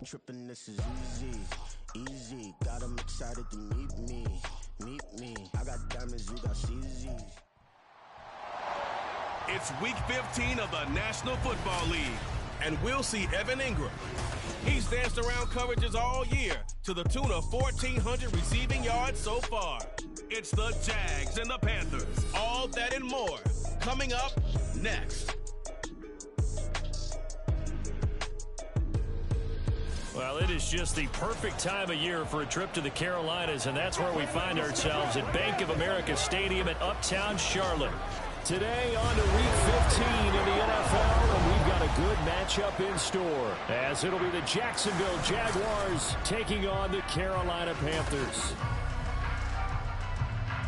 tripping, this is easy, easy. Got 'em excited to meet me. I got diamonds, you got CZs. It's week 15 of the National Football League, and we'll see Evan Ingram. He's danced around coverages all year to the tune of 1,400 receiving yards so far. It's the Jags and the Panthers. All that and more coming up next. Well, it is just the perfect time of year for a trip to the Carolinas, and that's where we find ourselves at Bank of America Stadium in Uptown Charlotte. Today on to Week 15 in the NFL, and we've got a good matchup in store, as it'll be the Jacksonville Jaguars taking on the Carolina Panthers.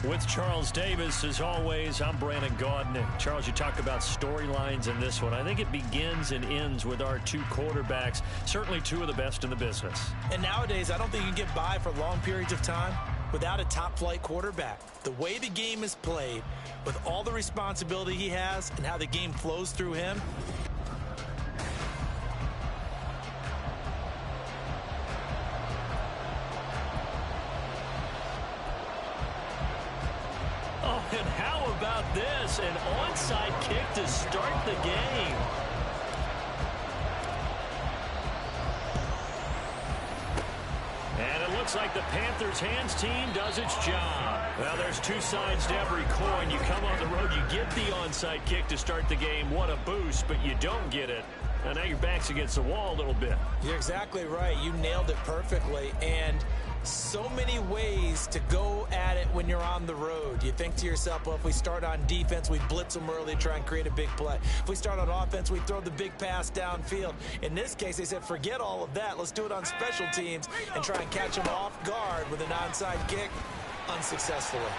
With Charles Davis, as always, I'm Brandon Gaudin. And Charles, you talk about storylines in this one. I think it begins and ends with our two quarterbacks, certainly two of the best in the business. And nowadays, I don't think you can get by for long periods of time without a top-flight quarterback. The way the game is played, with all the responsibility he has and how the game flows through him, and how about this? An onside kick to start the game. And it looks like the Panthers hands team does its job. Well, there's two sides to every coin. You come on the road, you get the onside kick to start the game. What a boost, but you don't get it. And now your back's against the wall a little bit. You're exactly right. You nailed it perfectly. And so many ways to go at it when you're on the road. You think to yourself, well, if we start on defense, we blitz them early, try and create a big play. If we start on offense, we throw the big pass downfield. In this case, they said, forget all of that. Let's do it on special teams and try and catch them off guard with an onside kick unsuccessfully.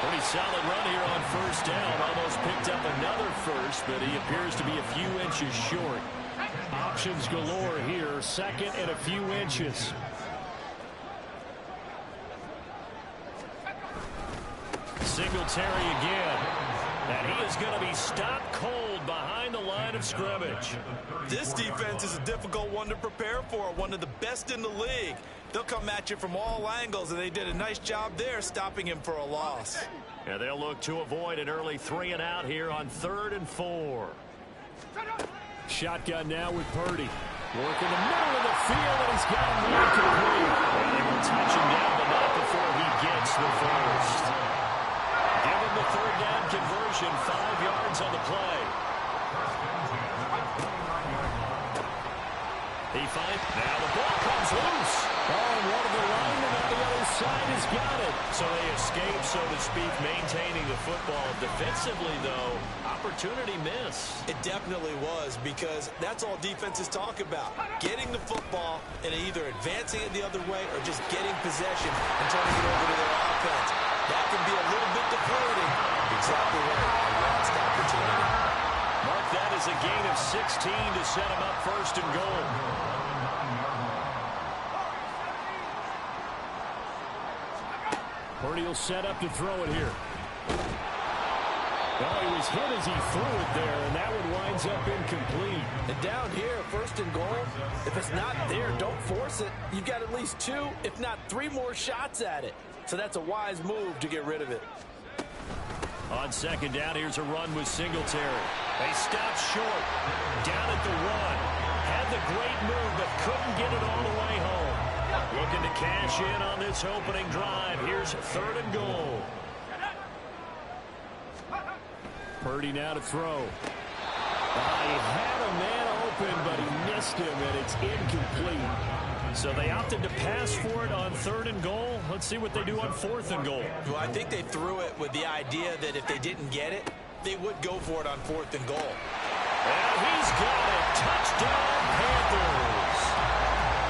Pretty solid run here on first down. Almost picked up another first, but he appears to be a few inches short. Options galore here. Second and a few inches. Singletary again. And he is going to be stopped cold behind the line of scrimmage. This defense is a difficult one to prepare for, one of the best in the league. They'll come at you from all angles, and they did a nice job there stopping him for a loss. And they'll look to avoid an early 3 and out here on 3rd and 4. Shotgun now with Purdy. Work in the middle of the field, and he's got him incomplete. And they will touch him down, but not before he gets the first. Give him the 3rd down conversion, 5 yards on the play. He finds, now the ball comes loose. Oh, and one of the linemen on the other side has got it. So they escape, so to speak, maintaining the football. Defensively, though, opportunity miss. It definitely was, because that's all defenses talk about. Getting the football and either advancing it the other way or just getting possession and turning it over to their offense. That can be a little bit deflating. Exactly right. A lost opportunity. Mark that as a gain of 16 to set him up 1st and goal. Purdy will set up to throw it here. Oh, he was hit as he threw it there, and that one winds up incomplete. And down here, 1st and goal, if it's not there, don't force it. You've got at least 2, if not 3 more shots at it. So that's a wise move to get rid of it. On 2nd down, here's a run with Singletary. They stopped short. Down at the 1. Had the great move, but couldn't get it all the way home. Looking to cash in on this opening drive. Here's 3rd and goal. Purdy now to throw. He had a man open, but he missed him, and it's incomplete. So they opted to pass for it on 3rd and goal. Let's see what they do on 4th and goal. Well, I think they threw it with the idea that if they didn't get it, they would go for it on 4th and goal. And he's got it. Touchdown, Panthers.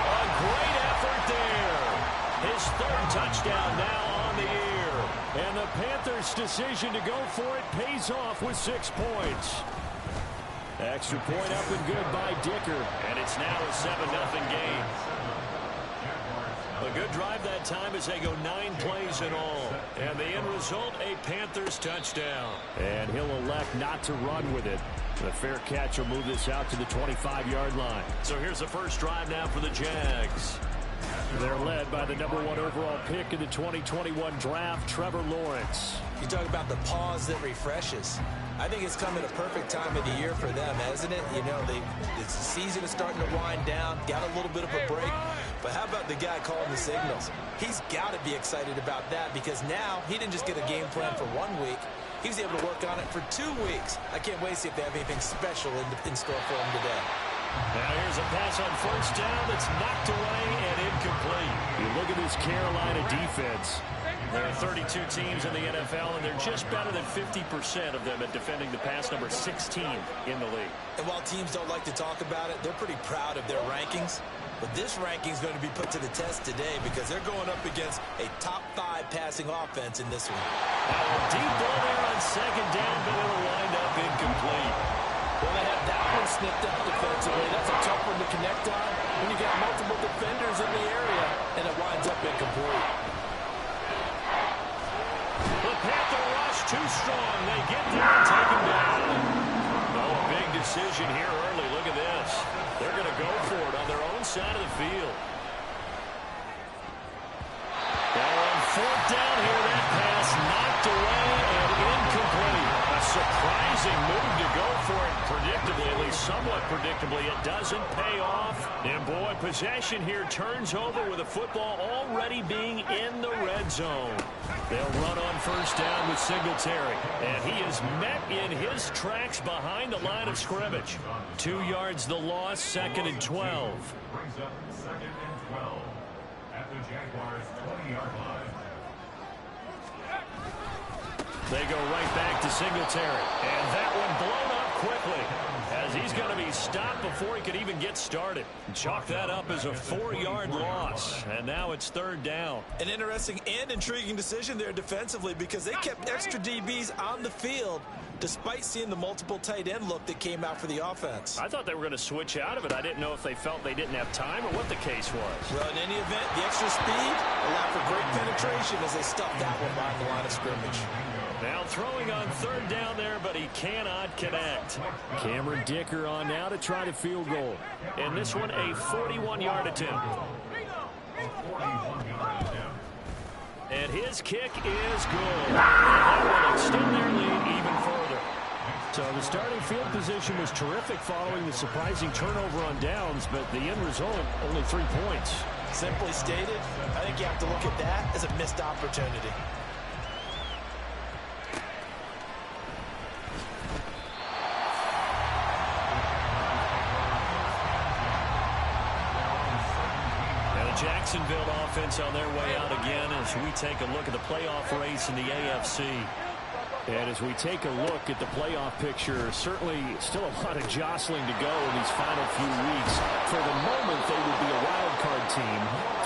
A great effort there. His 3rd touchdown now on the year. And the Panthers' decision to go for it pays off with 6 points. Extra point up and good by Dicker. And it's now a 7-0 game. A good drive that time as they go 9 plays in all. And the end result, a Panthers touchdown. And he'll elect not to run with it. The fair catch will move this out to the 25-yard line. So here's the first drive now for the Jags. They're led by the #1 overall pick in the 2021 draft, Trevor Lawrence. You talk about the pause that refreshes. I think it's come at a perfect time of the year for them, hasn't it? You know, the season is starting to wind down, got a little bit of a break. But how about the guy calling the signals? He's got to be excited about that because now he didn't just get a game plan for 1 week. He was able to work on it for 2 weeks. I can't wait to see if they have anything special in store for him today. Now here's a pass on first down that's knocked away and incomplete. You look at this Carolina defense. There are 32 teams in the NFL, and they're just better than 50% of them at defending the pass, number 16 in the league. And while teams don't like to talk about it, they're pretty proud of their rankings. But this ranking is going to be put to the test today because they're going up against a top 5 passing offense in this one. Now a deep ball there on second down, but it'll wind up incomplete. Well, they have that one snipped out defensively. That's a tough one to connect on when you got multiple defenders in the area, and it winds up incomplete. The Panther rush too strong. They get there and take him down. Oh, a big decision here early. Look at this. They're going to go for it on their own side of the field. Now on fourth down here, that pass knocked away and incomplete. A surprising move to go for it predictably, at least somewhat predictably. It doesn't pay off. And boy, possession here turns over with the football already being in the red zone. They'll run on first down with Singletary. And he is met in his tracks behind the line of scrimmage. 2 yards the loss, 2nd and 12. Brings up 2nd and 12 at the Jaguars' 20-yard line. They go right back to Singletary. And that one blown up quickly as he's going to be stopped before he could even get started. Chalk that up as a 4-yard loss. And now it's 3rd down. An interesting and intriguing decision there defensively because they kept extra DBs on the field despite seeing the multiple tight end look that came out for the offense. I thought they were going to switch out of it. I didn't know if they felt they didn't have time or what the case was. Well, in any event, the extra speed allowed for great penetration as they stuffed that one behind the line of scrimmage. Now throwing on 3rd down there, but he cannot connect. Cameron Dicker on now to try the field goal. And this one a 41-yard attempt. And his kick is good. That will extend their lead even further. So the starting field position was terrific following the surprising turnover on downs, but the end result, only 3 points. Simply stated, I think you have to look at that as a missed opportunity. Jacksonville offense on their way out again as we take a look at the playoff race in the AFC. And as we take a look at the playoff picture, certainly still a lot of jostling to go in these final few weeks. For the moment, they would be a wild card team,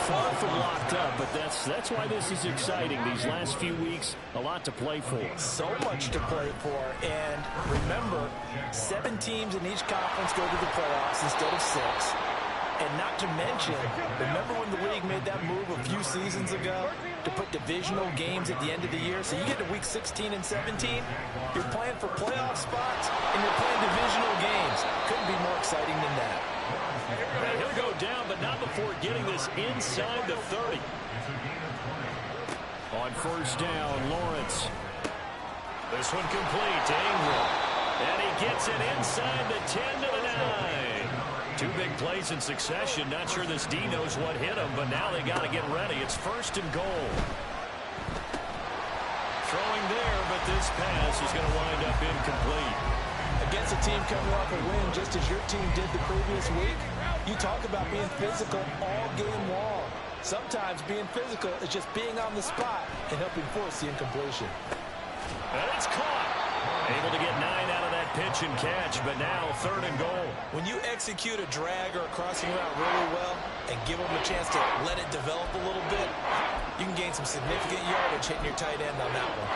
far from locked up, but that's why this is exciting. These last few weeks, a lot to play for. So much to play for, and remember, 7 teams in each conference go to the playoffs instead of 6. And not to mention, remember when the league made that move a few seasons ago to put divisional games at the end of the year? So you get to week 16 and 17, you're playing for playoff spots, and you're playing divisional games. Couldn't be more exciting than that. Now he'll go down, but not before getting this inside the 30. On first down, Lawrence. This one complete to Ingram. And he gets it inside the 10 to the 9. 2 big plays in succession. Not sure this D knows what hit him, but now they got to get ready. It's 1st and goal. Throwing there, but this pass is going to wind up incomplete. Against a team coming off a win, just as your team did the previous week, you talk about being physical all game long. Sometimes being physical is just being on the spot and helping force the incompletion. And it's caught. Able to get 9 out of that pitch and catch, but now 3rd and goal. When you execute a drag or a crossing route really well and give them a chance to let it develop a little bit, you can gain some significant yardage hitting your tight end on that one.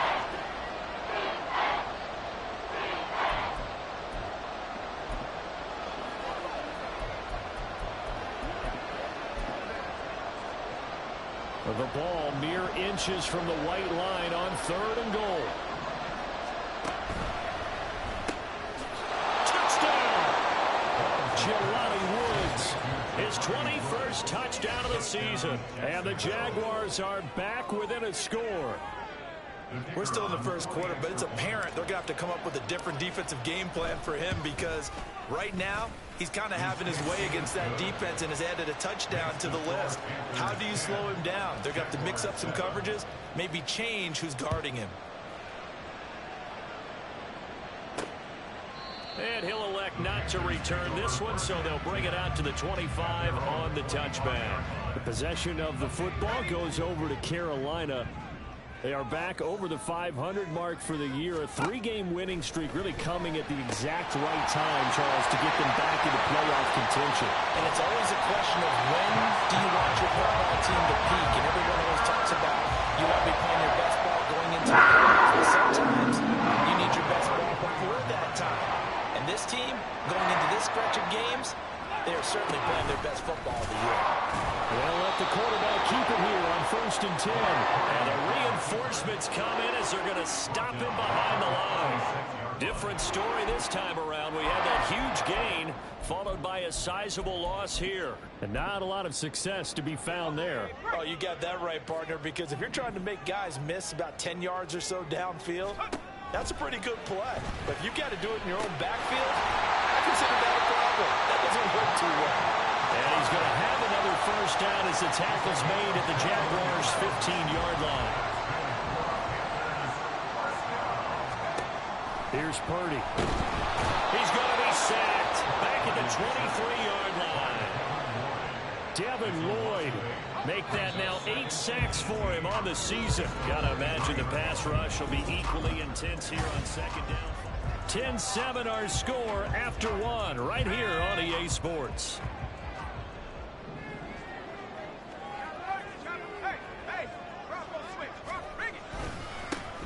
The ball mere inches from the white line on 3rd and goal. his 21st touchdown of the season. And the Jaguars are back within a score. We're still in the first quarter, but it's apparent they're going to have to come up with a different defensive game plan for him, because right now he's kind of having his way against that defense and has added a touchdown to the list. How do you slow him down? They're going to have to mix up some coverages, maybe change who's guarding him. And he'll elect not to return this one, so they'll bring it out to the 25 on the touchback. The possession of the football goes over to Carolina. They are back over the 500 mark for the year. A 3-game winning streak really coming at the exact right time, Charles, to get them back into playoff contention. And it's always a question of when do you want your football team to peak? And everyone always talks about you want to be playing your best ball going into the playoffs. But sometimes you need your best ball before that time. And this team, going into this stretch of games, they are certainly playing their best football of the year. They'll let the quarterback keep it here on 1st and 10. And the reinforcements come in as they're going to stop him behind the line. Different story this time around. We had that huge gain followed by a sizable loss here. And not a lot of success to be found there. Oh, you got that right, partner, because if you're trying to make guys miss about 10 yards or so downfield, that's a pretty good play. But if you've got to do it in your own backfield, I consider that a problem. That doesn't work too well. And he's going to have another first down as the tackle's made at the Jaguars' 15-yard line. Here's Purdy. He's going to be sacked back at the 23-yard line. Devin Lloyd make that now 8 sacks for him on the season. Got to imagine the pass rush will be equally intense here on 2nd down. 10-7 our score after 1 right here on EA Sports.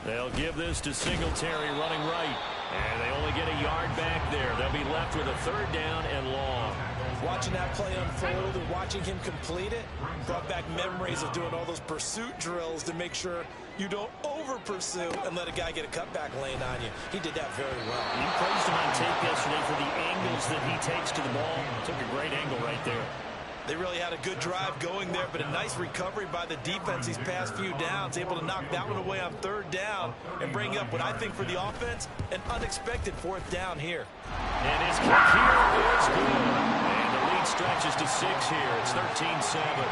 They'll give this to Singletary running right. And they only get a yard back there. They'll be left with a 3rd down and long. Watching that play unfold and watching him complete it brought back memories of doing all those pursuit drills to make sure you don't over-pursue and let a guy get a cutback lane on you. He did that very well. You praised him on tape yesterday for the angles that he takes to the ball. Took a great angle right there. They really had a good drive going there, but a nice recovery by the defense these past few downs, able to knock that one away on 3rd down and bring up what I think for the offense, an unexpected 4th down here. And his kick here is good. And the lead stretches to 6 here. It's 13-7.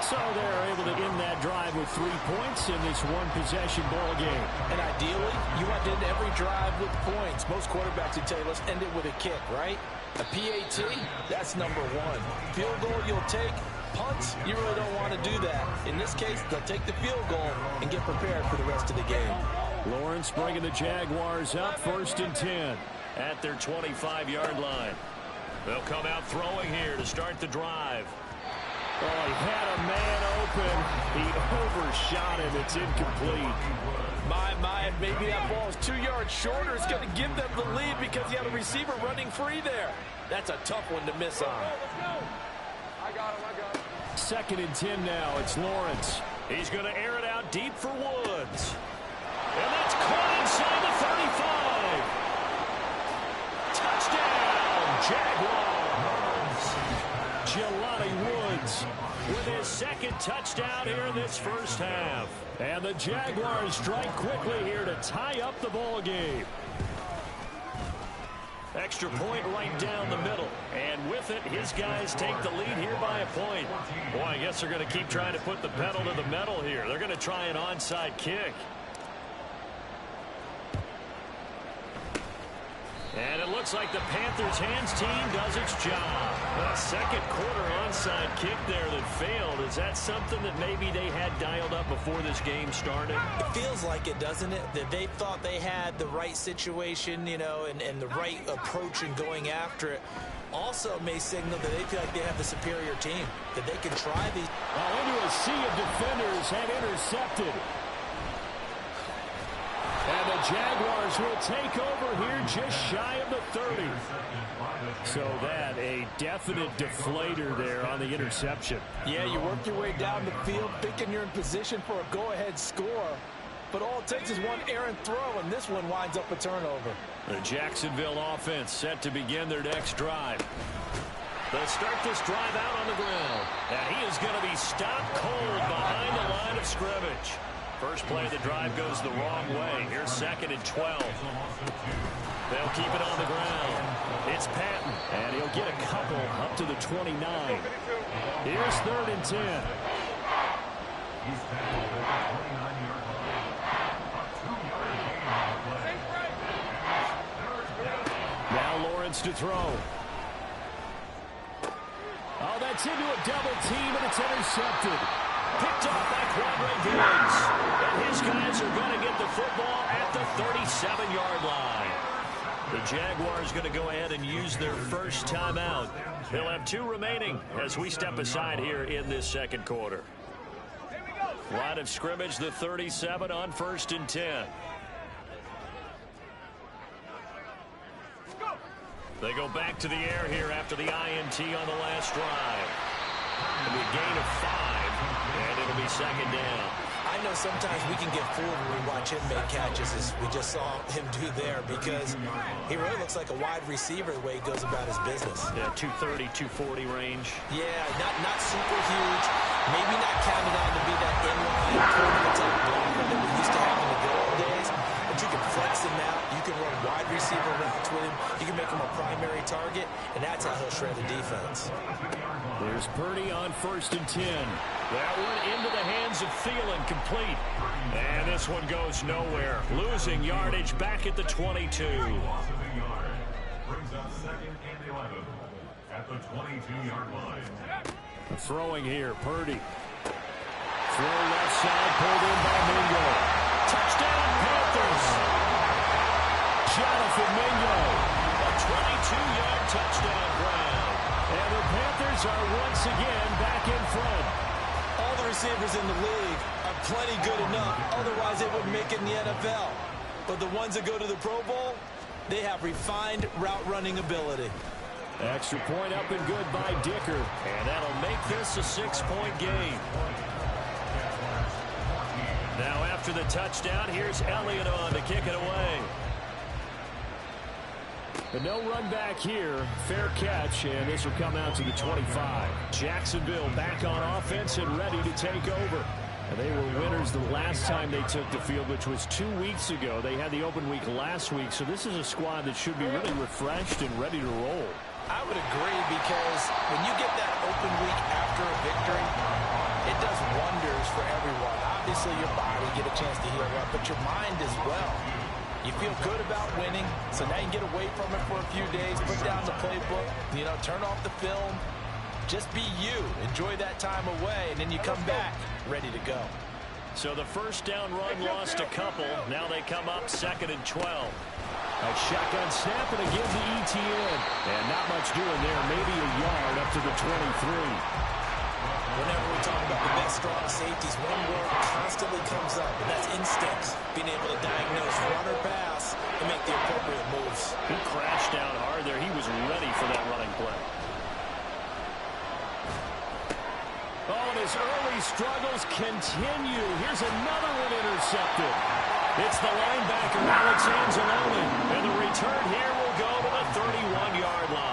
So they're able to end that drive with 3 points in this one-possession ball game. And ideally, you want to end every drive with points. Most quarterbacks would tell you, let's end it with a kick, right? A PAT, that's number 1. Field goal you'll take. Punts, you really don't want to do that. In this case, they'll take the field goal and get prepared for the rest of the game. Lawrence bringing the Jaguars up 1st and 10 at their 25-yard line. They'll come out throwing here to start the drive. Oh, he had a man open. He overshot him. It's incomplete. My, maybe that ball is 2 yards shorter. It's going to give them the lead because he had a receiver running free there. That's a tough one to miss on. I got him. 2nd and 10 now. It's Lawrence. He's going to air it out deep for Woods. And that's caught inside the 35. Touchdown, Jaguars. Jelani Woods with his 2nd touchdown here in this first half. And the Jaguars strike quickly here to tie up the ball game. Extra point right down the middle. And with it, his guys take the lead here by a point. Boy, I guess they're going to keep trying to put the pedal to the metal here. They're going to try an onside kick. And it looks like the Panthers hands team does its job. A 2nd quarter onside kick there that failed. Is that something that maybe they had dialed up before this game started? It feels like it, doesn't it? That they thought they had the right situation, you know, and the right approach in going after it. Also may signal that they feel like they have the superior team, that they can try these. Into a sea of defenders and intercepted. And the Jaguars will take over here just shy of the 30. So that a definite deflator there on the interception. Yeah, you work your way down the field thinking you're in position for a go-ahead score. But all it takes is one errant throw, and this one winds up a turnover. The Jacksonville offense set to begin their next drive. They'll start this drive out on the ground. And he is going to be stopped cold behind the line of scrimmage. First play of the drive goes the wrong way. Here's 2nd and 12. They'll keep it on the ground. It's Patton, and he'll get a couple up to the 29. Here's 3rd and 10. Now Lawrence to throw. Oh, that's into a double team, and it's intercepted. Picked off by Quadre Diggs. And his guys are going to get the football at the 37-yard line. The Jaguars going to go ahead and use their first timeout. They'll have 2 remaining as we step aside here in this second quarter. Line of scrimmage, the 37 on 1st and 10. They go back to the air here after the INT on the last drive. It'll be a gain of 5, and it'll be 2nd down. I know sometimes we can get fooled when we watch him make catches, as we just saw him do there, because he really looks like a wide receiver the way he goes about his business. Yeah, 230, 240 range. Yeah, not super huge. Maybe not counted on to be that inline tournament type blocker that we used to have in the good old days. But you can flex him out. You can run wide receiver routes with him. You can make him a primary target, and that's how he'll shred the defense. There's Purdy on 1st and 10. That one into the hands of Thielen, complete. And this one goes nowhere. Losing yardage back at the 22. Brings up 2nd and 11 at the 22-yard line. Throwing here, Purdy. Throw left side, pulled in by Mingo. Touchdown, Panthers. Jonathan Mingo. A 22-yard touchdown ground. And the Panthers are once again back in front. All the receivers in the league are plenty good enough. Otherwise, they wouldn't make it in the NFL. But the ones that go to the Pro Bowl, they have refined route running ability. Extra point up and good by Dicker. And that'll make this a 6-point game. Now after the touchdown, here's Elliott on to kick it away. But no run back here. Fair catch, and this will come out to the 25. Jacksonville back on offense and ready to take over. And they were winners the last time they took the field, which was 2 weeks ago. They had the open week last week, so this is a squad that should be really refreshed and ready to roll. I would agree, because when you get that open week after a victory, it does wonders for everyone. Obviously, your body get a chance to heal up, but your mind as well. You feel good about winning, so now you can get away from it for a few days, put down the playbook, turn off the film. Just be you. Enjoy that time away, and then you come back ready to go. So the first down run lost a couple. Now they come up 2nd and 12. A shotgun snap, and again to ETN. And not much doing there. Maybe a yard up to the 23. Whenever we talk about the best strong safeties, one word constantly comes up, and that's instincts. Being able to diagnose run or pass and make the appropriate moves. He crashed down hard there. He was ready for that running play. Oh, and his early struggles continue. Here's another one intercepted. It's the linebacker, Alex Anzalone. And the return here will go to the 31-yard line.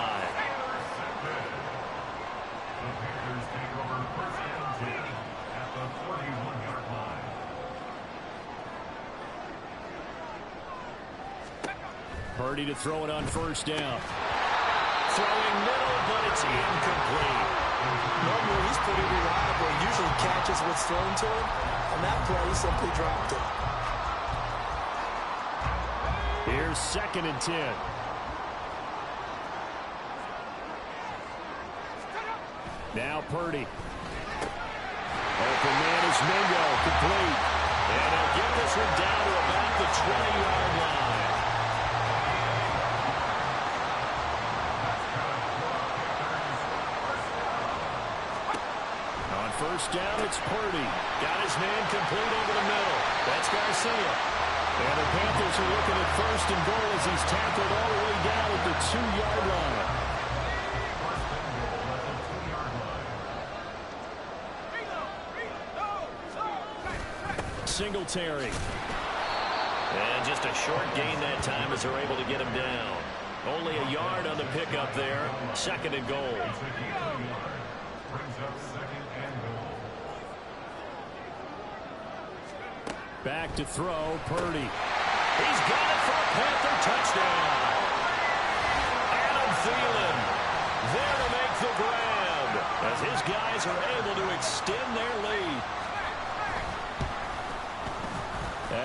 Purdy to throw it on 1st down. Throwing middle, but it's incomplete. Normally, he's pretty reliable. Usually catches what's thrown to him. On that play, he simply dropped it. Here's 2nd and 10. Now Purdy. Open man is Mingo, complete. And he'll get this one down to about the 20-yard line. On 1st down, it's Purdy. Got his man complete over the middle. That's Garcia. And the Panthers are looking at 1st and goal as he's tackled all the way down at the 2-yard line. Singletary. And just a short gain that time as they're able to get him down. Only a yard on the pickup there. 2nd and goal. Brings up 2nd and goal. Back to throw, Purdy. He's got it for a Panther touchdown. Adam Thielen there to make the grab as his guys are able to extend their lead.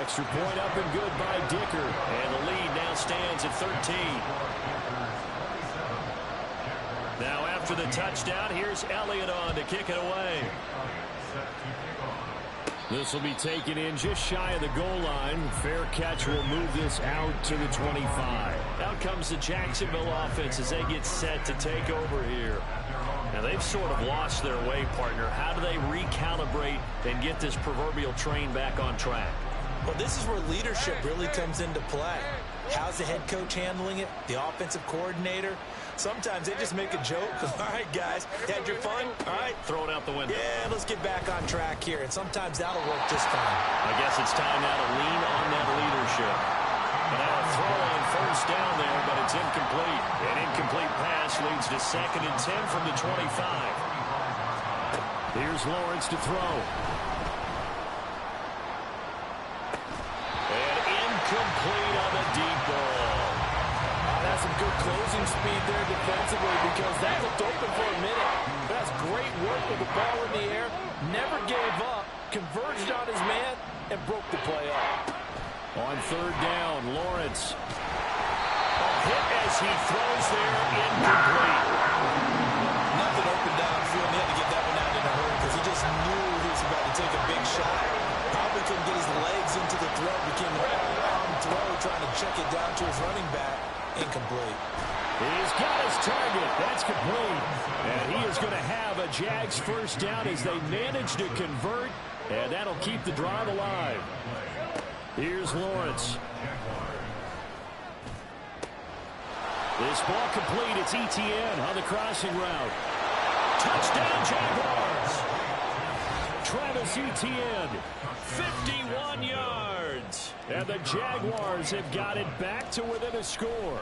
Extra point up and good by Dicker. And the lead now stands at 13. Now after the touchdown, here's Elliott on to kick it away. This will be taken in just shy of the goal line. Fair catch will move this out to the 25. Out comes the Jacksonville offense as they get set to take over here. Now they've sort of lost their way, partner. How do they recalibrate and get this proverbial train back on track? Well, this is where leadership really comes into play. How's the head coach handling it? The offensive coordinator? Sometimes they just make a joke. All right, guys, had your fun? All right. Throw it out the window. Yeah, let's get back on track here. And sometimes that'll work just fine. I guess it's time now to lean on that leadership. And now a throw on 1st down there, but it's incomplete. An incomplete pass leads to 2nd and 10 from the 25. Here's Lawrence to throw. And incomplete on the deep ball. That's some good closing speed there defensively because that looked open for a minute. That's great work with the ball in the air. Never gave up. Converged on his man and broke the play up. On 3rd down, Lawrence. A hit as he throws there, incomplete. Nothing open downfield. He had to get that one out in a hurry because he just knew he was about to take a big shot. Probably couldn't get his legs into the throw. Became an all-arm throw trying to check it down to his running back. Incomplete. He's got his target. That's complete. And he is going to have a Jags 1st down as they manage to convert. And that'll keep the drive alive. Here's Lawrence. This ball complete. It's ETN on the crossing route. Touchdown Jaguars. Travis Etienne, 51 yards. And the Jaguars have got it back to within a score.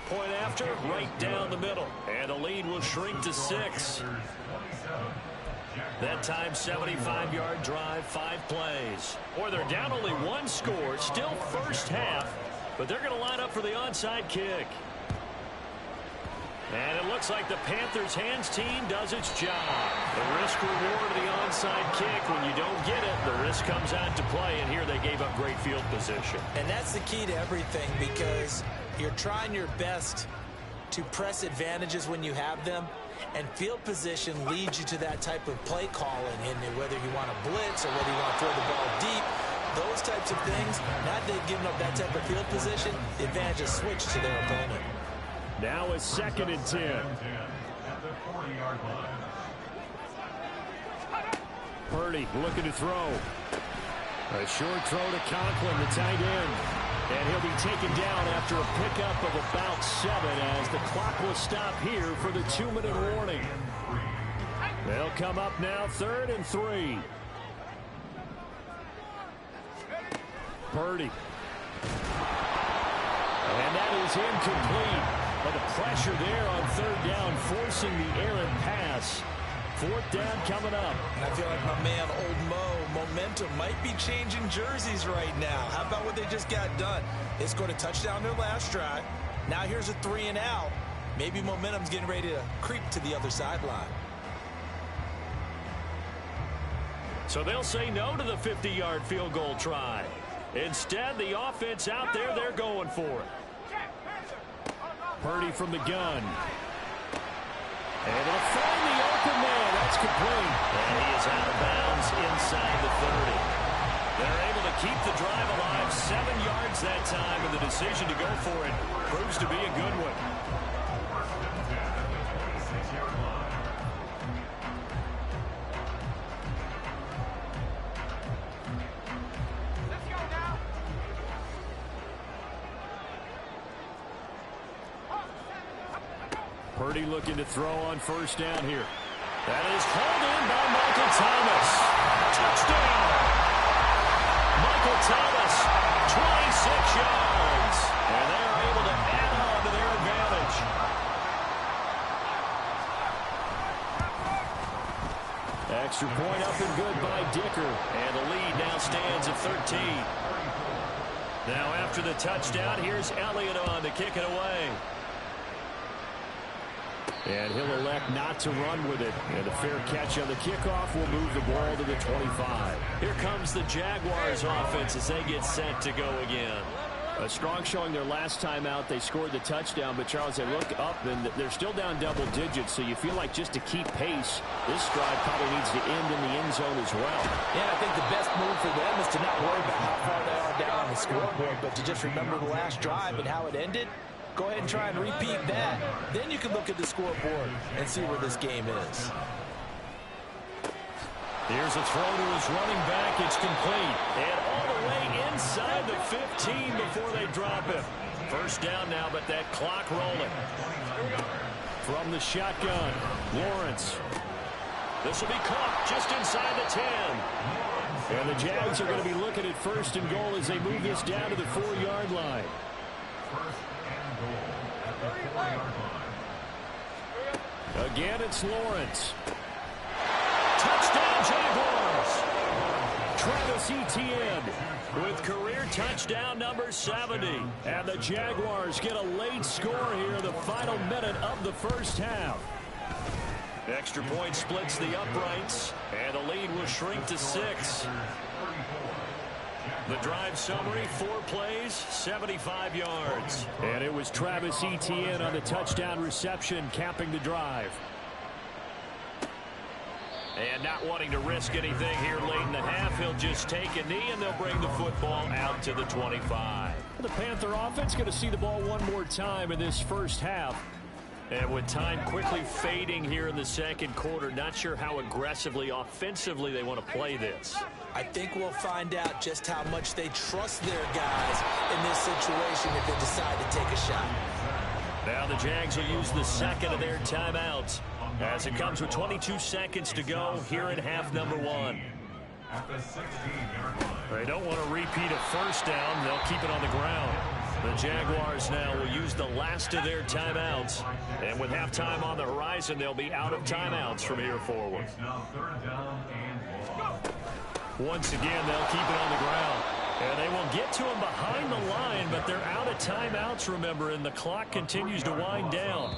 Point after, right down the middle. And the lead will shrink to 6. That time, 75-yard drive, 5 plays. Boy, they're down only 1 score, still 1st half, but they're going to line up for the onside kick. And it looks like the Panthers' hands team does its job. The risk-reward of the onside kick, when you don't get it, the risk comes out to play, and here they gave up great field position. And that's the key to everything because you're trying your best to press advantages when you have them, and field position leads you to that type of play calling, and whether you want to blitz or whether you want to throw the ball deep, those types of things, now that they've given up that type of field position, the advantage is switched to their opponent. Now it's 2nd and 10. At the 40-yard line. Purdy looking to throw. A short throw to Conklin, the tight end. And he'll be taken down after a pickup of about 7 as the clock will stop here for the 2-minute warning. They'll come up now 3rd and 3. Purdy. And that is incomplete. But the pressure there on 3rd down, forcing the errant pass. 4th down coming up. And I feel like my man, Old Mo, momentum might be changing jerseys right now. How about what they just got done? They scored a touchdown their last drive. Now here's a 3 and out. Maybe momentum's getting ready to creep to the other sideline. So they'll say no to the 50-yard field goal try. Instead, the offense out there, they're going for it. Purdy from the gun. And they'll find the open man. That's complete. And he is out of bounds inside the 30. They're able to keep the drive alive. 7 yards that time, and the decision to go for it proves to be a good one. Purdy looking to throw on 1st down here. That is hauled in by Michael Thomas. Touchdown! Michael Thomas, 26 yards. And they're Extra point up and good by Dicker. And the lead now stands at 13. Now after the touchdown, here's Elliott on to kick it away. And he'll elect not to run with it. And a fair catch on the kickoff will move the ball to the 25. Here comes the Jaguars offense as they get set to go again. A strong showing their last time out. They scored the touchdown, but Charles, they look up and they're still down double digits, so you feel like just to keep pace, this drive probably needs to end in the end zone as well. Yeah, I think the best move for them is to not worry about how far they are down on the scoreboard, but to just remember the last drive and how it ended. Go ahead and try and repeat that. Then you can look at the scoreboard and see where this game is. Here's a throw to his running back. It's complete. And all the way inside the 15 before they drop him. First down now, but that clock rolling. From the shotgun, Lawrence. This will be caught just inside the 10. And the Jags are going to be looking at first and goal as they move this down to the 4-yard line. Again, it's Lawrence. Touchdown, Jaguars. Travis Etienne with career touchdown number 70. And the Jaguars get a late score here in the final minute of the first half. Extra point splits the uprights, and the lead will shrink to 6. The drive summary, 4 plays, 75 yards. And it was Travis Etienne on the touchdown reception, capping the drive. And not wanting to risk anything here late in the half, he'll just take a knee, and they'll bring the football out to the 25. The Panther offense going to see the ball one more time in this first half. And with time quickly fading here in the second quarter, not sure how aggressively, offensively they want to play this. I think we'll find out just how much they trust their guys in this situation if they decide to take a shot. Now the Jags will use the second of their timeouts as it comes with 22 seconds to go here in half number 1. They don't want to repeat a first down. They'll keep it on the ground. The Jaguars now will use the last of their timeouts. And with halftime on the horizon, they'll be out of timeouts from here forward. Once again, they'll keep it on the ground. And they will get to him behind the line, but they're out of timeouts, remember, and the clock continues to wind down.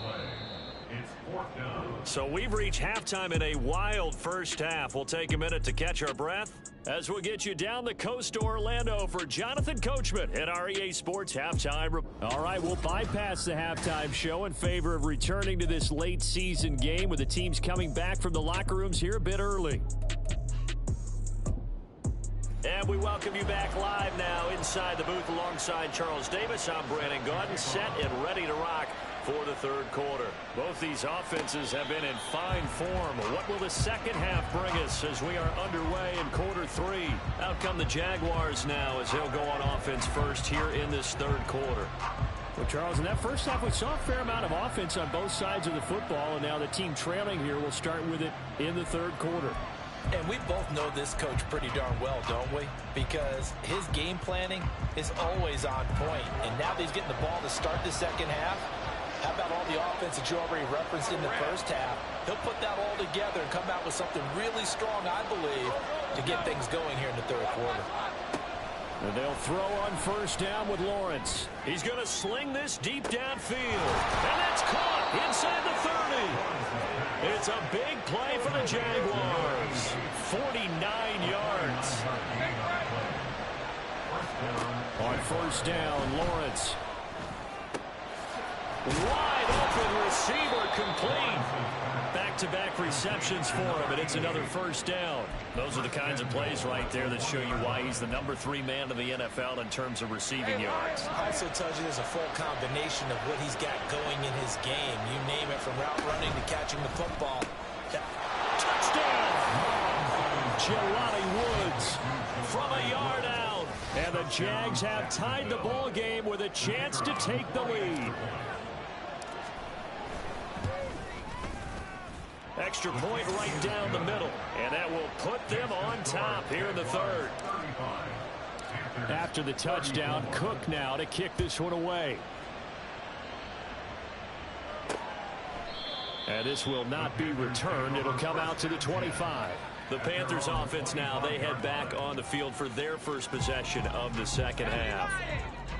So we've reached halftime in a wild first half. We'll take a minute to catch our breath as we'll get you down the coast to Orlando for Jonathan Coachman at our EA Sports Halftime. All right, we'll bypass the halftime show in favor of returning to this late season game with the teams coming back from the locker rooms here a bit early. And we welcome you back live now inside the booth alongside Charles Davis. I'm Brandon Gaudin, set and ready to rock for the third quarter. Both these offenses have been in fine form. What will the second half bring us as we are underway in quarter 3? Out come the Jaguars now as they'll go on offense first here in this third quarter. Well, Charles, in that first half, we saw a fair amount of offense on both sides of the football, and now the team trailing here will start with it in the third quarter. And we both know this coach pretty darn well, don't we? Because his game planning is always on point. And now that he's getting the ball to start the second half, how about all the offense that you already referenced in the first half? He'll put that all together and come out with something really strong, I believe, to get things going here in the third quarter. And they'll throw on first down with Lawrence. He's going to sling this deep downfield. And that's caught inside the 30. It's a big play for the Jaguars. 49 yards. On first down, Lawrence. Wide open receiver complete. Back-to-back receptions for him, and it's another first down. Those are the kinds of plays right there that show you why he's the number 3 man in the NFL in terms of receiving yards. Also tells you there's a full combination of what he's got going in his game. You name it, from route running to catching the football. Touchdown! Jelani Woods from a yard out. And the Jags have tied the ball game with a chance to take the lead. Extra point right down the middle, and that will put them on top here in the third. After the touchdown, Cook now to kick this one away. And this will not be returned. It'll come out to the 25. The Panthers offense now, they head back on the field for their first possession of the second half.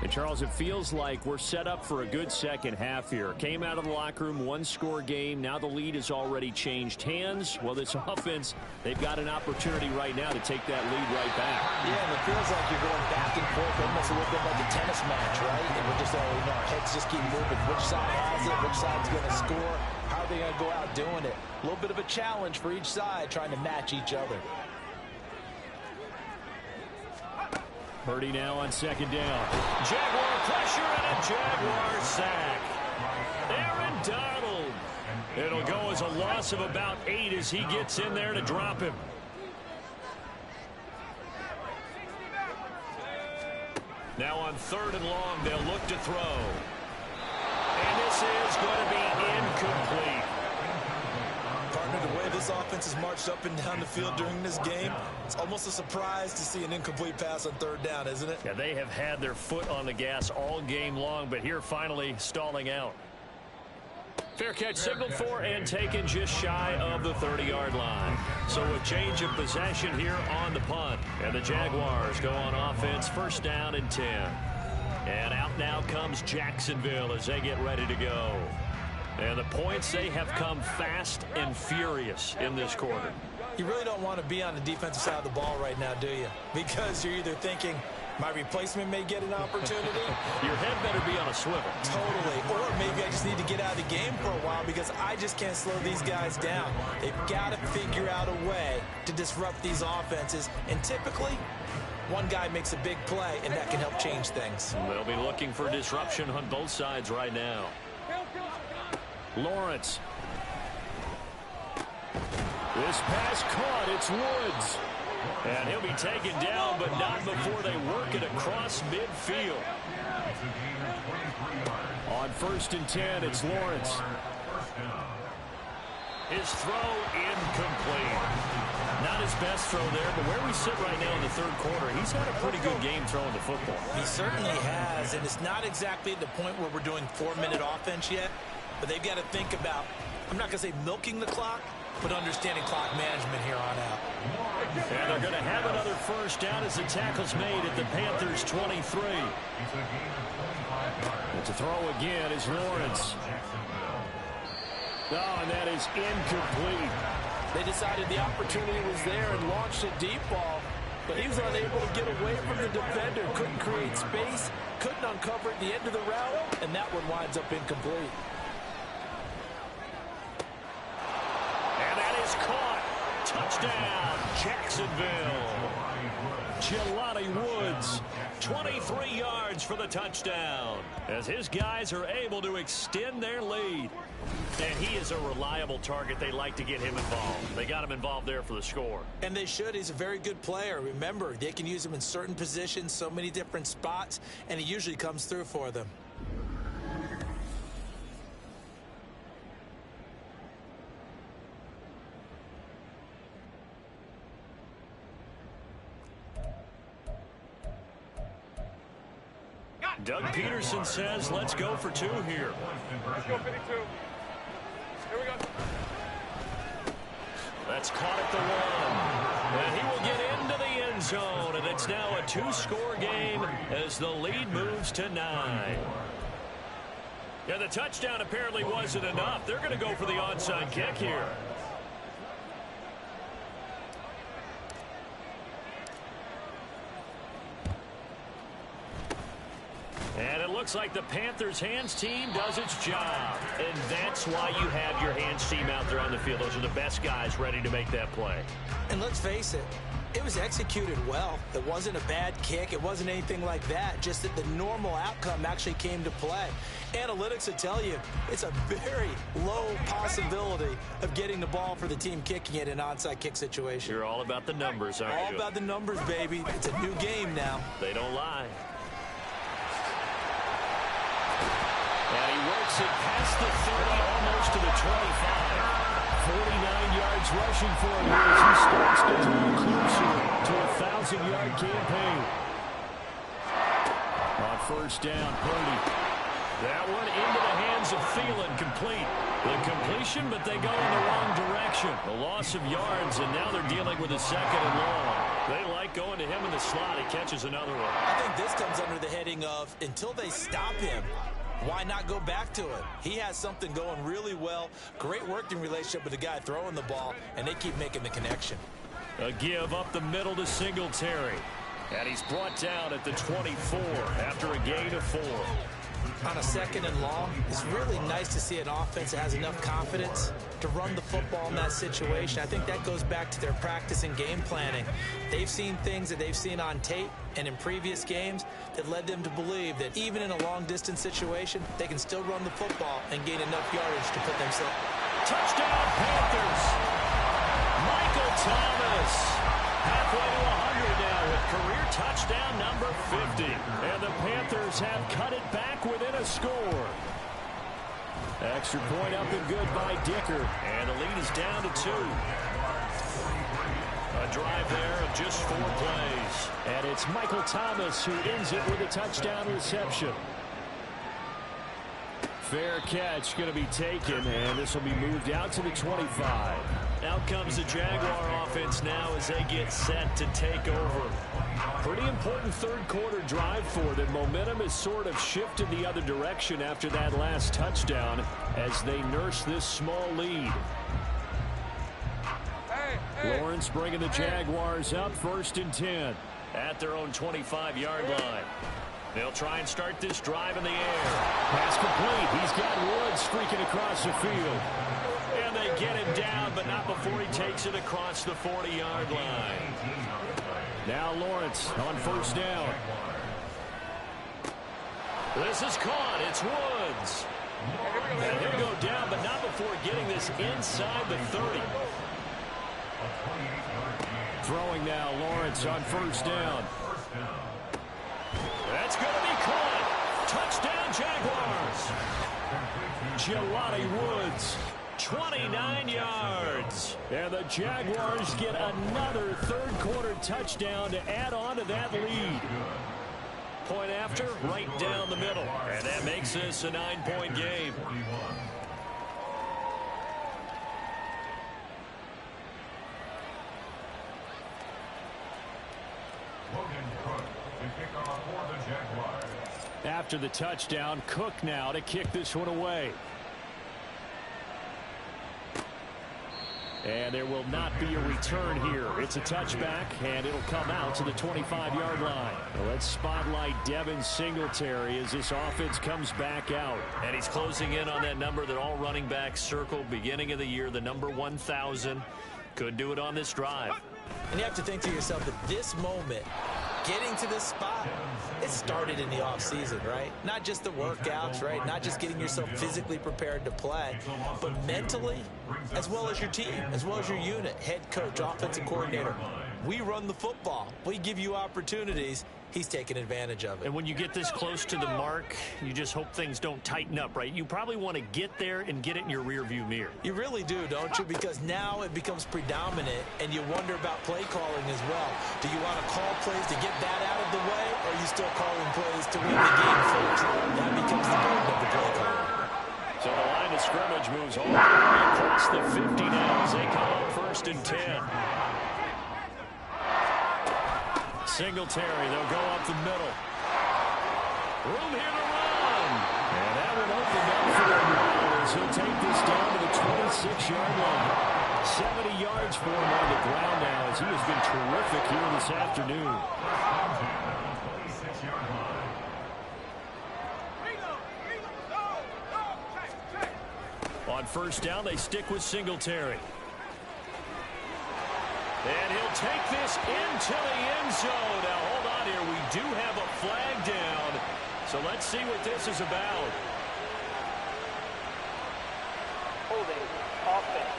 And, Charles, it feels like we're set up for a good second half here. Came out of the locker room, one-score game. Now the lead has already changed hands. Well, this offense, they've got an opportunity right now to take that lead right back. Yeah, and it feels like you're going back and forth, almost a little bit like a tennis match, right? And we're just, our heads just keep moving. Which side has it? Which side's going to score? How are they going to go out doing it? A little bit of a challenge for each side, trying to match each other. Purdy now on second down. Jaguar pressure and a Jaguar sack. Aaron Donald. It'll go as a loss of about 8 as he gets in there to drop him. Now on 3rd and long, they'll look to throw. And this is going to be incomplete. Partner, the way this offense has marched up and down the field during this game, it's almost a surprise to see an incomplete pass on 3rd down, isn't it? Yeah, they have had their foot on the gas all game long, but here finally stalling out. Fair catch signaled for and taken just shy of the 30-yard line. So a change of possession here on the punt. And the Jaguars go on offense, 1st down and 10. And out now comes Jacksonville as they get ready to go. And the points, they have come fast and furious in this quarter. You really don't want to be on the defensive side of the ball right now, do you? Because you're either thinking, my replacement may get an opportunity. Your head better be on a swivel. Totally. Or maybe I just need to get out of the game for a while because I just can't slow these guys down. They've got to figure out a way to disrupt these offenses. And typically, one guy makes a big play, and that can help change things. They'll be looking for disruption on both sides right now. Lawrence. This pass caught. It's Woods. And he'll be taken down, but not before they work it across midfield. On 1st and 10, it's Lawrence. His throw incomplete. Not his best throw there, but where we sit right now in the 3rd quarter, he's had a pretty good game throwing the football. He certainly has, and it's not exactly at the point where we're doing 4-minute offense yet, but they've got to think about, I'm not going to say milking the clock, but understanding clock management here on out. And they're going to have another 1st down as the tackle's made at the Panthers' 23. And to throw again is Lawrence. Oh, and that is incomplete. They decided the opportunity was there and launched a deep ball, but he was unable to get away from the defender. Couldn't create space, couldn't uncover at the end of the route, and that one winds up incomplete. And that is caught. Touchdown, Jacksonville. Jelani Woods, 23 yards for the touchdown, as his guys are able to extend their lead. And he is a reliable target. They like to get him involved. They got him involved there for the score. And they should. He's a very good player. Remember, they can use him in certain positions, so many different spots, and he usually comes through for them. Doug Peterson says, let's go for 2 here. Let's go 52. Here we go. That's caught at the 1. And he will get into the end zone. And it's now a 2-score game as the lead moves to 9. Yeah, the touchdown apparently wasn't enough. They're going to go for the onside kick here. And it looks like the Panthers hands team does its job. And that's why you have your hands team out there on the field. Those are the best guys ready to make that play. And let's face it, it was executed well. It wasn't a bad kick. It wasn't anything like that. Just that the normal outcome actually came to play. Analytics will tell you it's a very low possibility of getting the ball for the team kicking it in an onside kick situation. You're all about the numbers, aren't you? All about the numbers, baby. It's a new game now. They don't lie. And he works it past the 30, almost to the 25. 49 yards rushing for him as he starts to draw closer to a 1,000-yard campaign. On 1st down, Purdy. That one into the hands of Thielen, complete. The completion, but they go in the wrong direction. A loss of yards, and now they're dealing with a 2nd and long. They like going to him in the slot. He catches another one. I think this comes under the heading of until they stop him, why not go back to it? He has something going really well. Great working relationship with the guy throwing the ball, and they keep making the connection. A give up the middle to Singletary. And he's brought down at the 24 after a gain of 4. On a 2nd and long, it's really nice to see an offense that has enough confidence to run the football in that situation. I think that goes back to their practice and game planning. They've seen things that they've seen on tape and in previous games that led them to believe that even in a long-distance situation, they can still run the football and gain enough yardage to put themselves. Touchdown, Panthers! Michael Thomas! Halfway to 100 now with career touchdown number 50. And the Panthers have cut it back within a score. Extra point up and good by Dicker. And the lead is down to 2. A drive there of just 4 plays. And it's Michael Thomas who ends it with a touchdown reception. Fair catch going to be taken, and this will be moved out to the 25. Out comes the Jaguar offense now as they get set to take over. Pretty important third quarter drive for them. Momentum has sort of shifted the other direction after that last touchdown as they nurse this small lead. Lawrence bringing the Jaguars up 1st and 10 at their own 25-yard line. They'll try and start this drive in the air. Pass complete. He's got Woods streaking across the field. And they get him down, but not before he takes it across the 40-yard line. Now Lawrence on 1st down. This is caught. It's Woods. And he'll go down, but not before getting this inside the 30. Throwing now, Lawrence on 1st down. That's going to be caught. Touchdown, Jaguars. Jelani Woods, 29 yards. And the Jaguars get another third quarter touchdown to add on to that lead. Point after, right down the middle. And that makes this a 9-point game. After the touchdown, Cook now to kick this one away. And there will not be a return here. It's a touchback, and it'll come out to the 25-yard line. Well, let's spotlight Devin Singletary as this offense comes back out. And he's closing in on that number that all running backs circled beginning of the year, the number 1,000. Could do it on this drive. And you have to think to yourself that this moment, getting to this spot, it started in the offseason, right? Not just the workouts, right? Not just getting yourself physically prepared to play, but mentally, as well as your team, as well as your unit, head coach, offensive coordinator. We run the football. We give you opportunities. He's taking advantage of it. And when you get this close to the mark, you just hope things don't tighten up, right? You probably want to get there and get it in your rearview mirror. You really do, don't you? Because now it becomes predominant, and you wonder about play calling as well. Do you want to call plays to get that out of the way, or are you still calling plays to win the game first? That becomes the burden of the play caller. So the line of scrimmage moves all the way across the 50 now as they come up 1st and 10. Singletary, they'll go up the middle. Room here to run. And that one opened up for the Raiders. He'll take this down to the 26-yard line. 70 yards for him on the ground now as he has been terrific here this afternoon. On 1st down, they stick with Singletary. And he'll take this into the end zone. Now, hold on here. We do have a flag down. So let's see what this is about. Holding offense.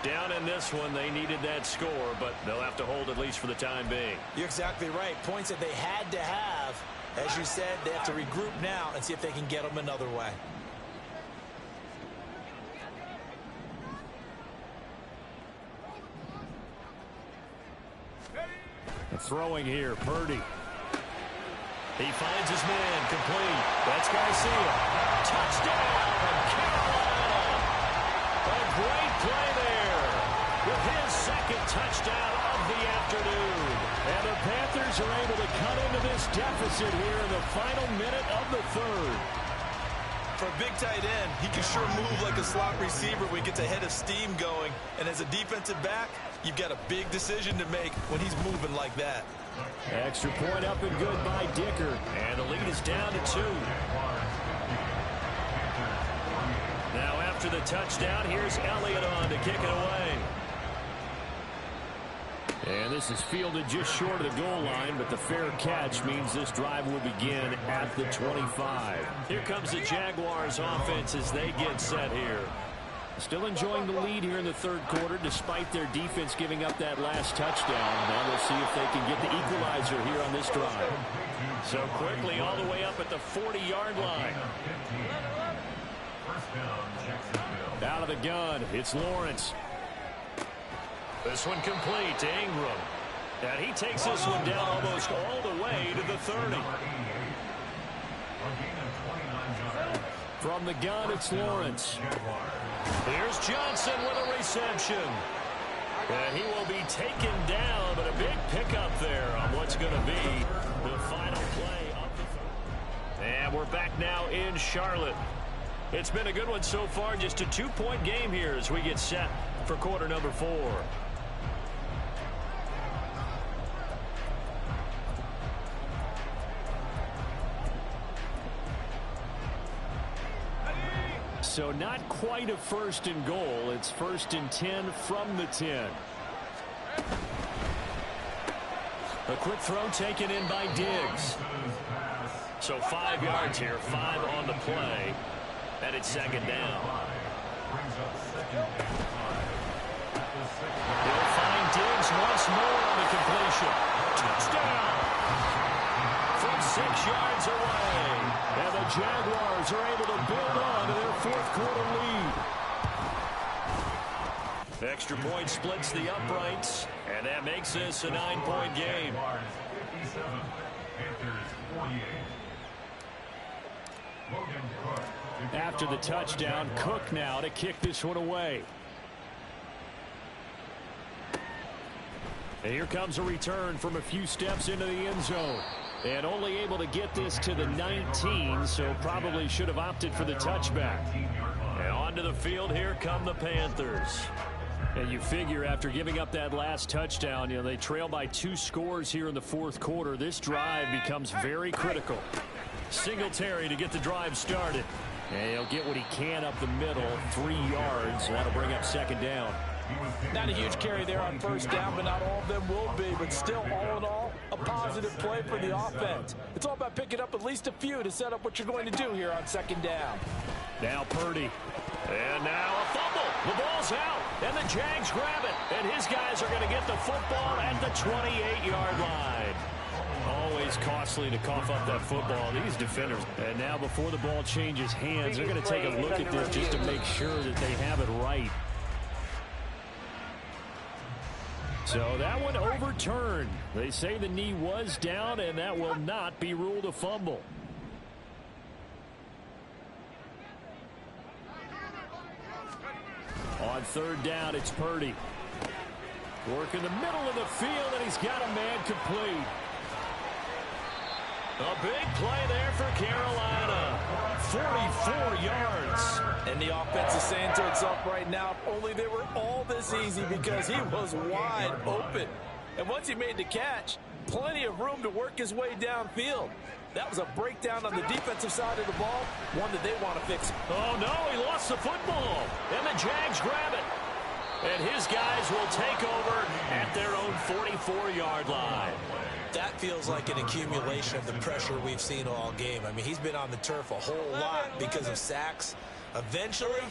Down in this one, they needed that score, but they'll have to hold at least for the time being. You're exactly right. Points that they had to have. As you said, they have to regroup now and see if they can get them another way. Throwing here, Purdy. He finds his man, complete. That's Garcia. Touchdown, Carolina. A great play there with his second touchdown of the afternoon. And the Panthers are able to cut into this deficit here in the final minute of the third. For a big tight end, he can sure move like a slot receiver when he gets a head of steam going. And as a defensive back, you've got a big decision to make when he's moving like that. Extra point up and good by Dicker. And the lead is down to 2. Now after the touchdown, here's Elliott on to kick it away. And this is fielded just short of the goal line, but the fair catch means this drive will begin at the 25. Here comes the Jaguars offense as they get set here. Still enjoying the lead here in the third quarter despite their defense giving up that last touchdown. Now we'll see if they can get the equalizer here on this drive. So quickly all the way up at the 40-yard line. Out of the gun, it's Lawrence. This one complete to Ingram. And he takes this one down almost all the way to the 30. From the gun, it's Lawrence. Here's Johnson with a reception. And he will be taken down, but a big pickup there on what's going to be the final play of the third. And we're back now in Charlotte. It's been a good one so far, just a 2-point game here as we get set for quarter number 4. So not quite a first and goal. It's 1st and 10 from the 10. A quick throw taken in by Diggs. So 5 yards here, 5 on the play. And it's 2nd down. They'll find Diggs once more on the completion. Touchdown! From 6 yards away. And the Jaguars are able to build on to their 4th quarter lead. Extra point splits the uprights, and that makes this a 9-point game. After the touchdown, Cook now to kick this one away. And here comes a return from a few steps into the end zone. And only able to get this to the 19, so probably should have opted for the touchback. And onto the field, here come the Panthers. And you figure after giving up that last touchdown, they trail by 2 scores here in the 4th quarter. This drive becomes very critical. Singletary to get the drive started. And he'll get what he can up the middle, 3 yards. That'll bring up 2nd down. Not a huge carry there on 1st down, but not all of them will be. But still, all in all, a positive play for the offense. It's all about picking up at least a few to set up what you're going to do here on 2nd down. Now Purdy. And now a fumble. The ball's out. And the Jags grab it. And his guys are going to get the football at the 28-yard line. Always costly to cough up that football. These defenders. And now before the ball changes hands, they're going to take a look at this just to make sure that they have it right. So that one overturned. They say the knee was down, and that will not be ruled a fumble. On 3rd down, it's Purdy. Work in the middle of the field, and he's got a man complete. A big play there for Carolina. 44 yards. And the offense is saying to itself right now, if only they were all this easy, because he was wide open. And once he made the catch, plenty of room to work his way downfield. That was a breakdown on the defensive side of the ball, one that they want to fix. Oh, no, he lost the football. And the Jags grab it. And his guys will take over at their own 44-yard line. That feels like an accumulation of the pressure we've seen all game. I mean, he's been on the turf a whole lot because of sacks. Eventually,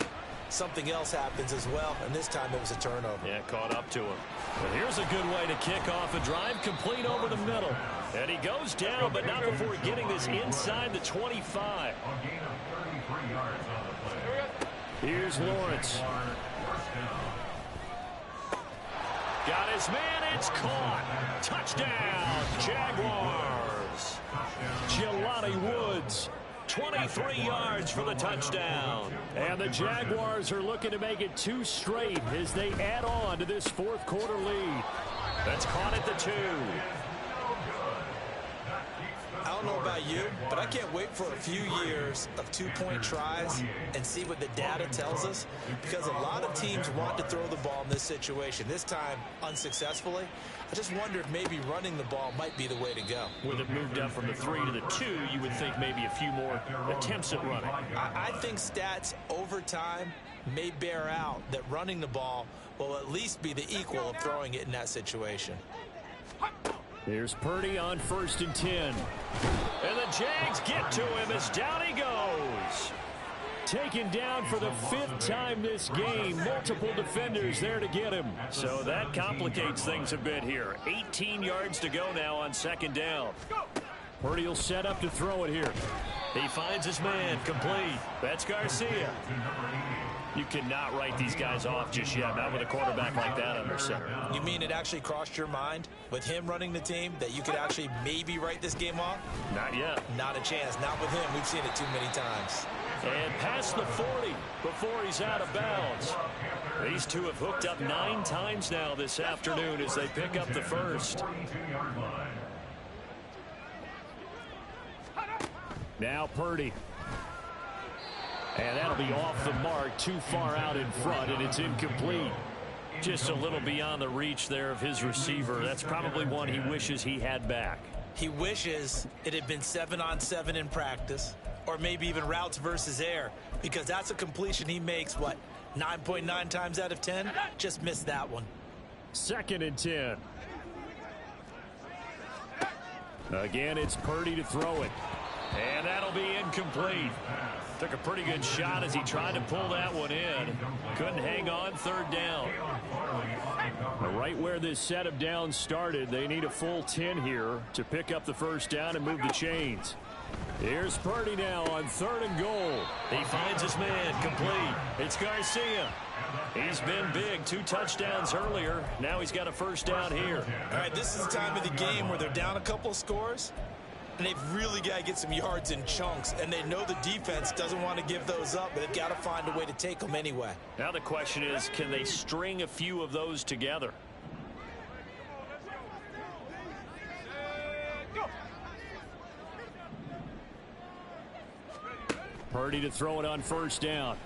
something else happens as well, and this time it was a turnover. Yeah, caught up to him. But here's a good way to kick off a drive, complete over the middle. And he goes down, but not before getting this inside the 25. Here's Lawrence. Got his man, it's caught. Touchdown, Jaguars. Jelani Woods, 23 yards for the touchdown. And the Jaguars are looking to make it 2 straight as they add on to this fourth quarter lead. That's caught at the 2. I don't know about you, but I can't wait for a few years of 2-point tries and see what the data tells us, because a lot of teams want to throw the ball in this situation. This time, unsuccessfully. I just wonder if maybe running the ball might be the way to go. With it moved up from the 3 to the 2, you would think maybe a few more attempts at running. I think stats over time may bear out that running the ball will at least be the equal of throwing it in that situation. Here's Purdy on 1st and 10. And the Jags get to him as down he goes. Taken down for the 5th time this game. Multiple defenders there to get him. So that complicates things a bit here. 18 yards to go now on 2nd down. Purdy will set up to throw it here. He finds his man, complete. That's Garcia. You cannot write these guys off just yet, not with a quarterback like that under center. You mean it actually crossed your mind with him running the team that you could actually maybe write this game off? Not yet. Not a chance. Not with him. We've seen it too many times. And past the 40 before he's out of bounds. These two have hooked up 9 times now this afternoon as they pick up the first. Now Purdy. And that'll be off the mark, too far out in front, and it's incomplete. Just a little beyond the reach there of his receiver. That's probably one he wishes he had back. He wishes it had been 7-on-7 in practice, or maybe even routes versus air, because that's a completion he makes, what, 9.9 times out of 10? Just missed that one. 2nd and 10. Again, it's Purdy to throw it. And that'll be incomplete. Took a pretty good shot as he tried to pull that one in. Couldn't hang on 3rd down. Right where this set of downs started, they need a full 10 here to pick up the 1st down and move the chains. Here's Purdy now on 3rd and goal. He finds his man, complete. It's Garcia. He's been big, 2 touchdowns earlier. Now he's got a 1st down here. All right, this is the time of the game where they're down a couple of scores, and they've really got to get some yards in chunks, and they know the defense doesn't want to give those up, but they've got to find a way to take them anyway. Now the question is, can they string a few of those together? Purdy to throw it on 1st down.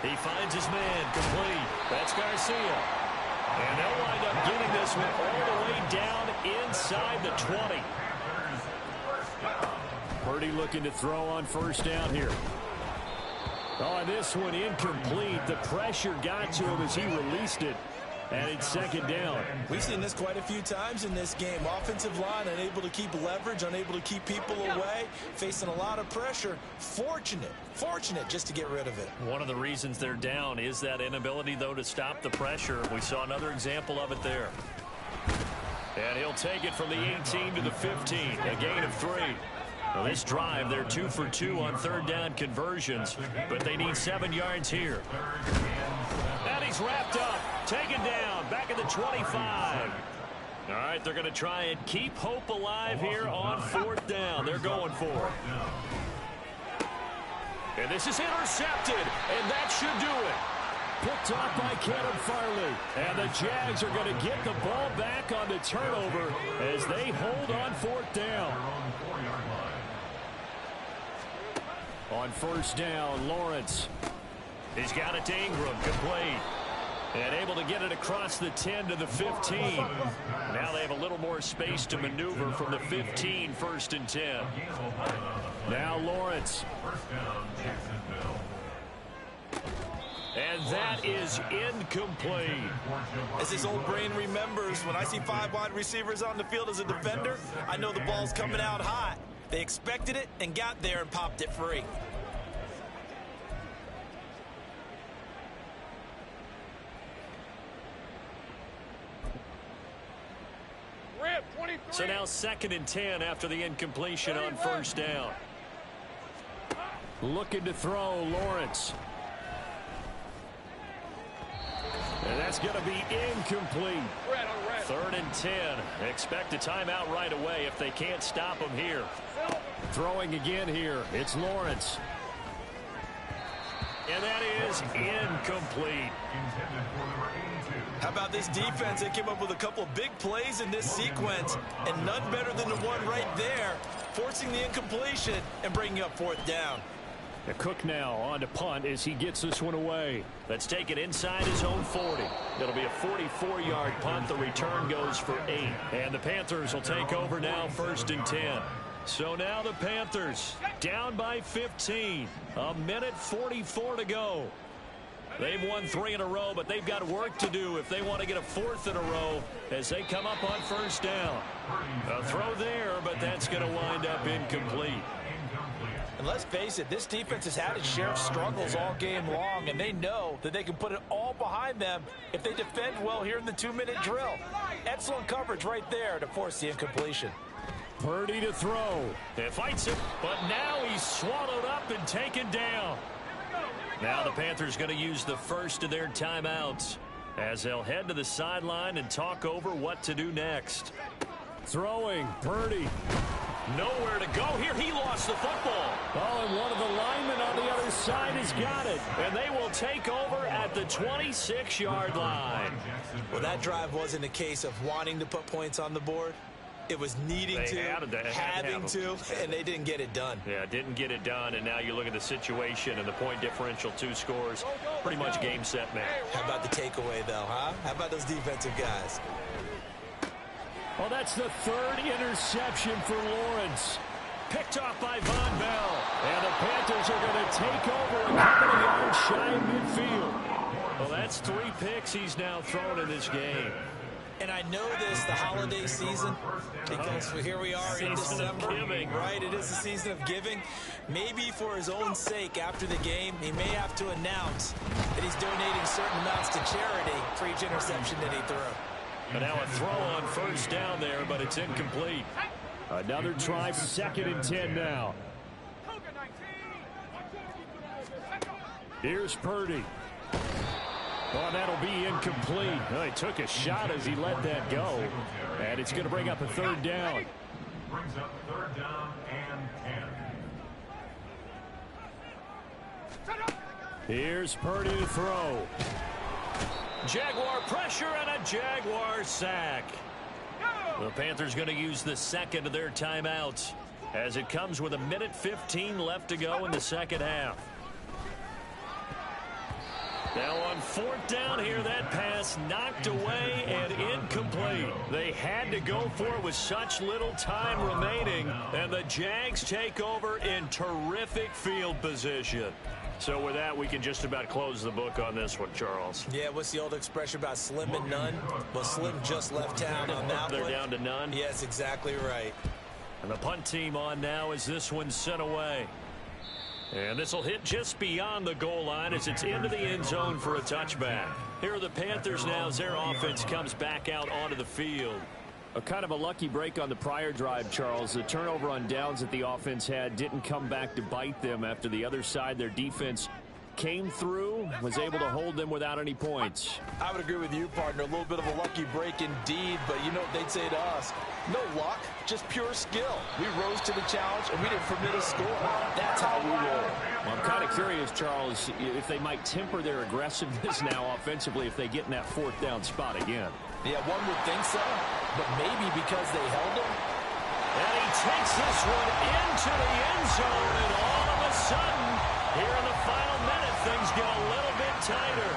He finds his man, complete. That's Garcia. And they'll wind up getting this one all the way down inside the 20. Purdy looking to throw on 1st down here. Oh, this one incomplete. The pressure got to him as he released it. And it's 2nd down. We've seen this quite a few times in this game. Offensive line unable to keep leverage, unable to keep people away, facing a lot of pressure. Fortunate just to get rid of it. One of the reasons they're down is that inability, though, to stop the pressure. We saw another example of it there. And he'll take it from the 18 to the 15, a gain of 3. Well, this drive, they're 2 for 2 on 3rd down conversions, but they need 7 yards here. And he's wrapped up, taken down, back at the 25. All right, they're going to try and keep hope alive here on 4th down. They're going for it. And this is intercepted, and that should do it. Picked off by Caleb Farley. And the Jags are going to get the ball back on the turnover as they hold on 4th down. On 1st down, Lawrence. He's got it to Ingram, complete. And able to get it across the 10 to the 15. Now they have a little more space to maneuver from the 15, 1st and 10. Now Lawrence. And that is incomplete. As his old brain remembers, when I see 5 wide receivers on the field as a defender, I know the ball's coming out hot. They expected it and got there and popped it free. So now 2nd and 10 after the incompletion on 1st down. Looking to throw, Lawrence. And that's going to be incomplete. 3rd and 10. Expect a timeout right away if they can't stop him here. Throwing again here. It's Lawrence. And that is incomplete. How about this defense? They came up with a couple of big plays in this sequence, and none better than the one right there, forcing the incompletion and bringing up 4th down. The Cook now on to punt as he gets this one away. Let's take it inside his own 40. It'll be a 44-yard punt. The return goes for 8. And the Panthers will take over now 1st and 10. So now the Panthers down by 15. A minute 44 to go. They've won 3 in a row, but they've got work to do if they want to get a 4th in a row as they come up on 1st down. A throw there, but that's going to wind up incomplete. And let's face it, this defense has had its share of struggles all game long, and they know that they can put it all behind them if they defend well here in the 2-minute drill. Excellent coverage right there to force the incompletion. Purdy to throw. It fights it, but now he's swallowed up and taken down. Now the Panthers going to use the first of their timeouts as they'll head to the sideline and talk over what to do next. Throwing, Purdy. Nowhere to go here. He lost the football. Oh, and one of the linemen on the other side has got it. And they will take over at the 26-yard line. Well, that drive wasn't a case of wanting to put points on the board. It was needing having to, and they didn't get it done. Yeah, didn't get it done, and now you look at the situation and the point differential, 2 scores, pretty much game, set, match. How about the takeaway, though, huh? How about those defensive guys? Well, that's the 3rd interception for Lawrence. Picked off by Von Bell. And the Panthers are going to take over a couple of yards shy of midfield. Well, that's 3 picks he's now thrown in this game. And I know this, the holiday season, because here we are in December, right? It is the season of giving. Maybe for his own sake, after the game, he may have to announce that he's donating certain amounts to charity for each interception that he threw. And now a throw on 1st down there, but it's incomplete. Another try, 2nd and 10 now. Here's Purdy. Oh, that'll be incomplete. Well, he took a shot as he let that go. And it's going to bring up a 3rd down. Brings up 3rd down and 10. Here's Purdy to throw. Jaguar pressure and a Jaguar sack. The Panthers going to use the 2nd of their timeouts as it comes with a minute 15 left to go in the 2nd half. Now on 4th down here, that pass knocked away and incomplete. They had to go for it with such little time remaining, and the Jags take over in terrific field position. So with that, we can just about close the book on this one, Charles. Yeah, what's the old expression about slim and none? Well, Slim just left town on that They're down to none? Yes, exactly right. And the punt team on now as this one's sent away. And this will hit just beyond the goal line as it's into the end zone for a touchback. Here are the Panthers now as their offense comes back out onto the field. A kind of a lucky break on the prior drive, Charles. The turnover on downs that the offense had didn't come back to bite them after the other side. Their defense came through, was able to hold them without any points. I would agree with you, partner. A little bit of a lucky break indeed, but you know what they'd say to us? No luck, just pure skill. We rose to the challenge, and we didn't permit a score. That's how we roll. Well, I'm kind of curious, Charles, if they might temper their aggressiveness now offensively if they get in that 4th down spot again. Yeah, one would think so, but maybe because they held him. And he takes this one into the end zone, and all of a sudden, here in the final minute, things get a little bit tighter.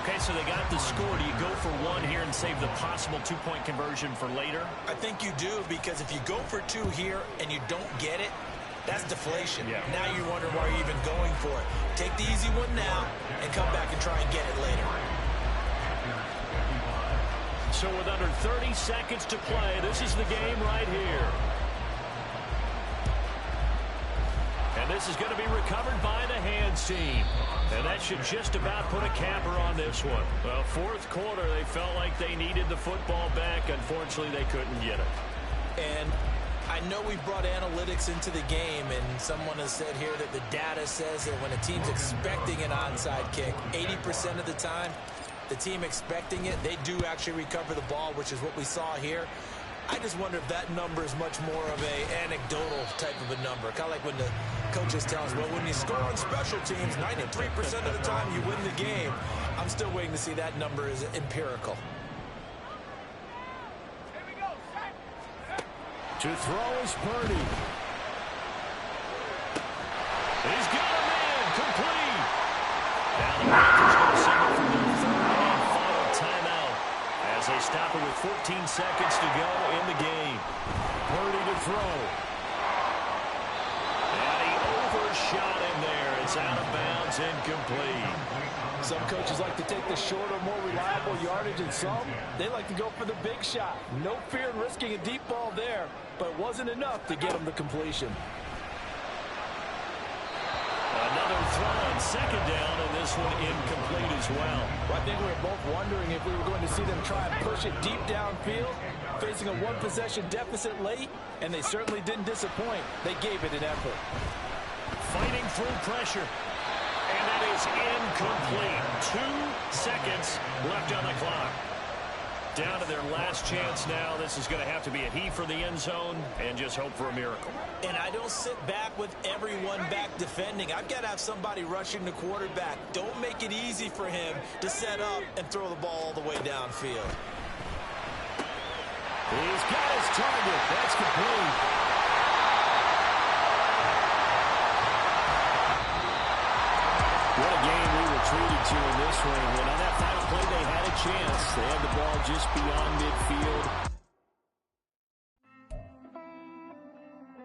Okay, so they got the score. Do you go for 1 here and save the possible 2-point conversion for later? I think you do, because if you go for 2 here and you don't get it, that's deflation. Yeah. Now you're wondering why you're even going for it. Take the easy one now and come back and try and get it later. So with under 30 seconds to play, this is the game right here. And this is going to be recovered by the hands team. And that should just about put a capper on this one. Well, 4th quarter, they felt like they needed the football back. Unfortunately, they couldn't get it. And I know we brought analytics into the game, and someone has said here that the data says that when a team's expecting an onside kick, 80% of the time, the team expecting it, they do actually recover the ball, which is what we saw here. I just wonder if that number is much more of a anecdotal type of a number. Kind of like when the coaches tell us, well, when you score on special teams, 93% of the time you win the game. I'm still waiting to see that number is empirical. To throw is Purdy. He's got a man complete. Now the Panthers going to signal for their third and final timeout as they stop it with 14 seconds to go in the game. Purdy to throw. And he overshot him there. It's out of bounds, incomplete. Some coaches like to take the shorter, more reliable yardage, and some, they like to go for the big shot. No fear in risking a deep ball there, but it wasn't enough to get them the completion. Another throw on second down, and this one incomplete as well. I think we were both wondering if we were going to see them try and push it deep downfield, facing a one-possession deficit late, and they certainly didn't disappoint. They gave it an effort. Fighting through pressure. And that is incomplete. 2 seconds left on the clock. Down to their last chance now. This is going to have to be a heave for the end zone and just hope for a miracle. And I don't sit back with everyone back defending. I've got to have somebody rushing the quarterback. Don't make it easy for him to set up and throw the ball all the way downfield. He's got his target. That's complete. What a game we were treated to in this one. When on that final play they had a chance. They had the ball just beyond midfield.